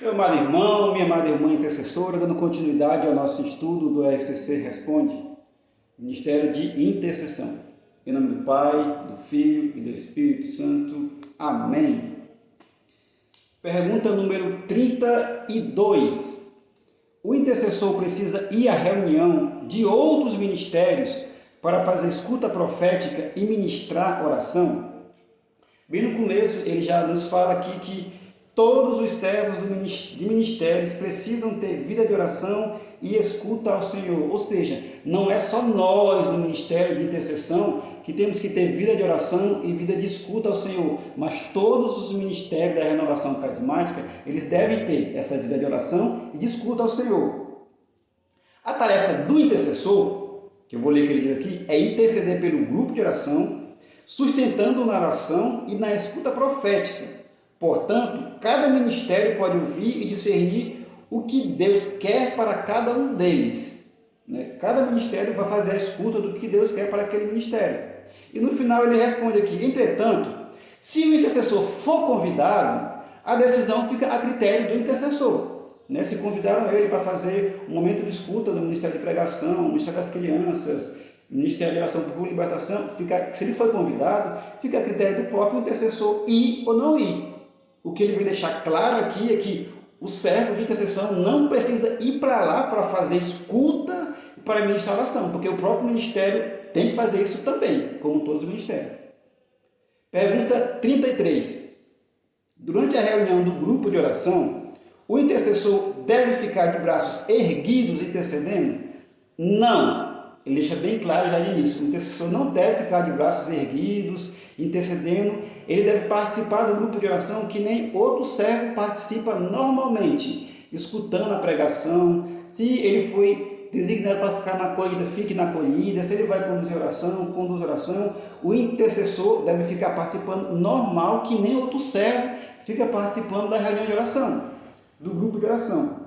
Meu amado irmão, minha amada irmã intercessora, dando continuidade ao nosso estudo do RCC Responde, Ministério de Intercessão. Em nome do Pai, do Filho e do Espírito Santo. Amém. Pergunta número 32. O intercessor precisa ir à reunião de outros ministérios para fazer escuta profética e ministrar oração? Bem no começo, ele já nos fala aqui que todos os servos de ministérios precisam ter vida de oração e escuta ao Senhor. Ou seja, não é só nós no ministério de intercessão que temos que ter vida de oração e vida de escuta ao Senhor, mas todos os ministérios da renovação carismática, eles devem ter essa vida de oração e de escuta ao Senhor. A tarefa do intercessor, que eu vou ler o que ele diz aqui, é interceder pelo grupo de oração, sustentando na oração e na escuta profética. Portanto, cada ministério pode ouvir e discernir o que Deus quer para cada um deles. Cada ministério vai fazer a escuta do que Deus quer para aquele ministério. E no final ele responde aqui: entretanto, se o intercessor for convidado, a decisão fica a critério do intercessor. Se convidaram ele para fazer um momento de escuta no Ministério de Pregação, no Ministério das Crianças, Ministério de Oração por Libertação, se ele foi convidado, fica a critério do próprio intercessor ir ou não ir. O que ele vai deixar claro aqui é que o servo de intercessão não precisa ir para lá para fazer escuta e para ministrar oração, porque o próprio ministério tem que fazer isso também, como todos os ministérios. Pergunta 33. Durante a reunião do grupo de oração, o intercessor deve ficar de braços erguidos intercedendo? Não. Ele deixa bem claro já de início, o intercessor não deve ficar de braços erguidos, intercedendo, ele deve participar do grupo de oração que nem outro servo participa normalmente, escutando a pregação. Se ele foi designado para ficar na acolhida, fique na acolhida. Se ele vai conduzir oração, conduz oração. O intercessor deve ficar participando normal, que nem outro servo fica participando da reunião de oração, do grupo de oração.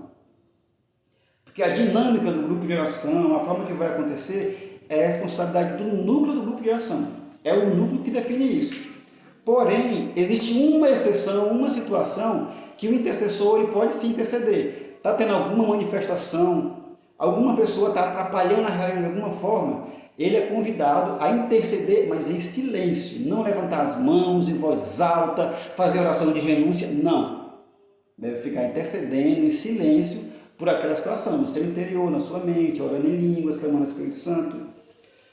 Porque a dinâmica do grupo de oração, a forma que vai acontecer, é a responsabilidade do núcleo do grupo de oração. É o núcleo que define isso. Porém, existe uma exceção, uma situação que o intercessor ele pode sim interceder. Está tendo alguma manifestação, alguma pessoa está atrapalhando a reunião de alguma forma, ele é convidado a interceder, mas em silêncio. Não levantar as mãos em voz alta, fazer oração de renúncia, não. Deve ficar intercedendo em silêncio por aquela situação, no seu interior, na sua mente, orando em línguas, clamando ao Espírito Santo.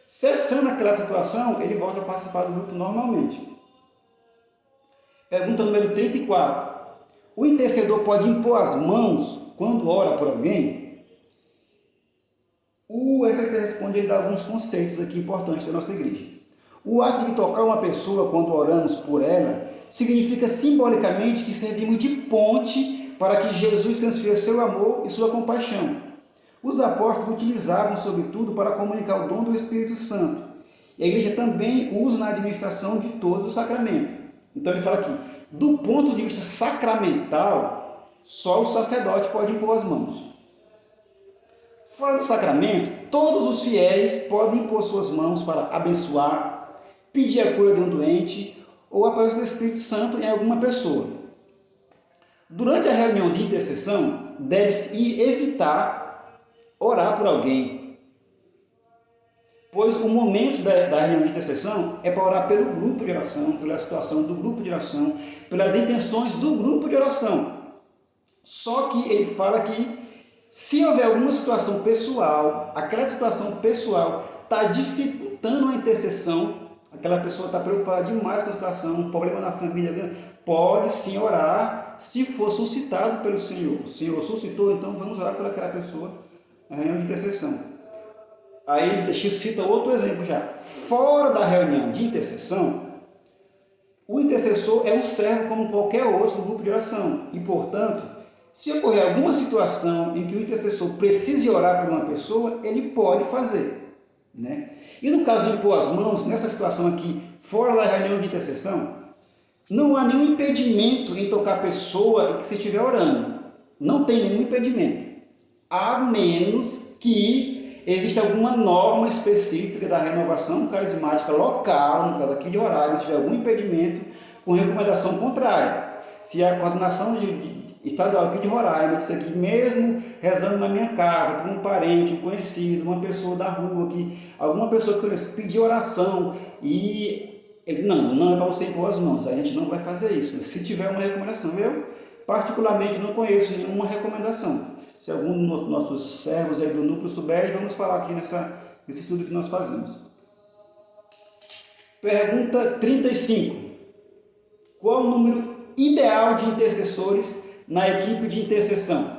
Cessando aquela situação, ele volta a participar do grupo normalmente. Pergunta número 34. O intercedor pode impor as mãos quando ora por alguém? O SST responde, ele dá alguns conceitos aqui importantes da nossa igreja. O ato de tocar uma pessoa quando oramos por ela significa simbolicamente que servimos de ponte para que Jesus transfira seu amor e sua compaixão. Os apóstolos utilizavam, sobretudo, para comunicar o dom do Espírito Santo. E a igreja também usa na administração de todos os sacramentos. Então ele fala aqui, do ponto de vista sacramental, só o sacerdote pode impor as mãos. Fora do sacramento, todos os fiéis podem impor suas mãos para abençoar, pedir a cura de um doente ou a presença do Espírito Santo em alguma pessoa. Durante a reunião de intercessão, deve-se evitar orar por alguém, pois o momento da reunião de intercessão é para orar pelo grupo de oração, pela situação do grupo de oração, pelas intenções do grupo de oração. Só que ele fala que se houver alguma situação pessoal, aquela situação pessoal está dificultando a intercessão, aquela pessoa está preocupada demais com a situação, um problema na família, pode sim orar se for suscitado pelo Senhor. O Senhor suscitou, então vamos orar por aquela pessoa na reunião de intercessão. Aí cita outro exemplo já. Fora da reunião de intercessão, o intercessor é um servo como qualquer outro do grupo de oração. E, portanto, se ocorrer alguma situação em que o intercessor precise orar por uma pessoa, ele pode fazer. E no caso de impor as mãos, nessa situação aqui, fora da reunião de intercessão, não há nenhum impedimento em tocar a pessoa que se estiver orando. Não tem nenhum impedimento. A menos que exista alguma norma específica da renovação carismática local, no caso aqui de horário, se tiver algum impedimento com recomendação contrária. Se a coordenação estadual aqui de Roraima disse aqui, mesmo rezando na minha casa, com um parente, um conhecido, uma pessoa da rua, alguma pessoa que eu conheço pedir oração e ele, não é para você impor as mãos, a gente não vai fazer isso. Se tiver uma recomendação, eu particularmente não conheço nenhuma recomendação. Se algum dos nossos servos aí do núcleo souber, vamos falar aqui nesse estudo que nós fazemos. Pergunta 35. Qual o número ideal de intercessores na equipe de intercessão?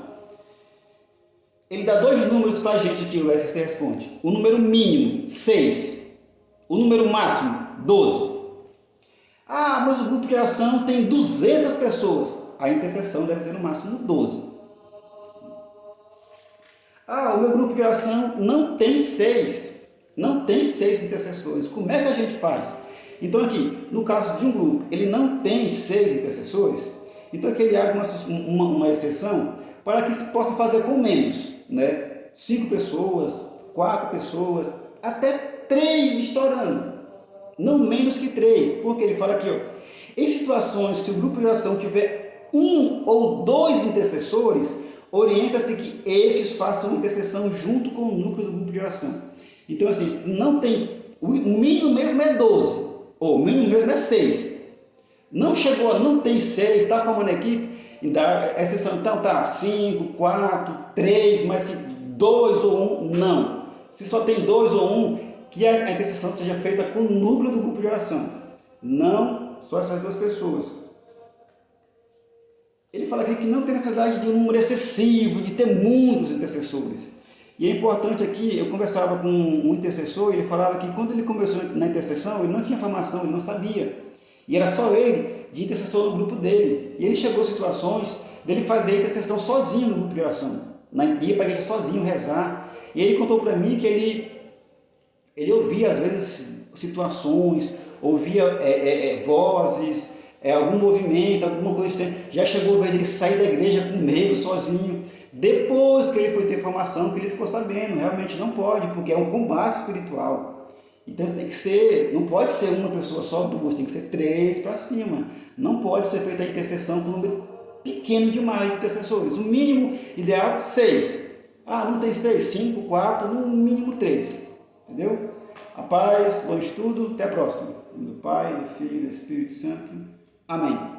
Ele dá dois números para a gente aqui, o SC responde. O número mínimo, 6. O número máximo, 12. Ah, mas o grupo de oração tem 200 pessoas. A intercessão deve ter no máximo 12. Ah, o meu grupo de oração não tem 6. Não tem 6 intercessores. Como é que a gente faz? Então aqui, no caso de um grupo, ele não tem 6 intercessores, então aqui ele abre uma exceção para que se possa fazer com menos, né? 5 pessoas, 4 pessoas, até 3 estourando, não menos que 3, porque ele fala aqui, ó, em situações que o grupo de oração tiver 1 ou 2 intercessores, orienta-se que estes façam intercessão junto com o núcleo do grupo de oração. Então assim, não tem, o mínimo mesmo é 12, ou o mínimo mesmo é 6. Não chegou, não tem 6, está formando a equipe, dá exceção, então tá 5, 4, 3, mas se 2 ou 1, não. Se só tem 2 ou 1, que a intercessão seja feita com o núcleo do grupo de oração, não só essas duas pessoas. Ele fala aqui que não tem necessidade de um número excessivo, de ter muitos intercessores. E é importante aqui, eu conversava com um intercessor, ele falava que quando ele começou na intercessão, ele não tinha formação, ele não sabia. E era só ele de intercessor no grupo dele. E ele chegou a situações dele fazer intercessão sozinho no grupo de oração. Ia para a igreja sozinho rezar. E ele contou para mim que ele ouvia às vezes situações, ouvia vozes, algum movimento, alguma coisa estranha. Já chegou a vez ele sair da igreja com medo, sozinho. Depois que ele foi ter formação, que ele ficou sabendo, realmente não pode, porque é um combate espiritual. Então tem que ser, não pode ser uma pessoa só, 2, tem que ser 3 para cima. Não pode ser feita a intercessão com um número pequeno demais de intercessores. O mínimo ideal, 6. Ah, não tem 6, 5, 4, no mínimo 3. Entendeu? A paz, bom estudo, até a próxima. Em nome do Pai, do Filho e do Espírito Santo. Amém.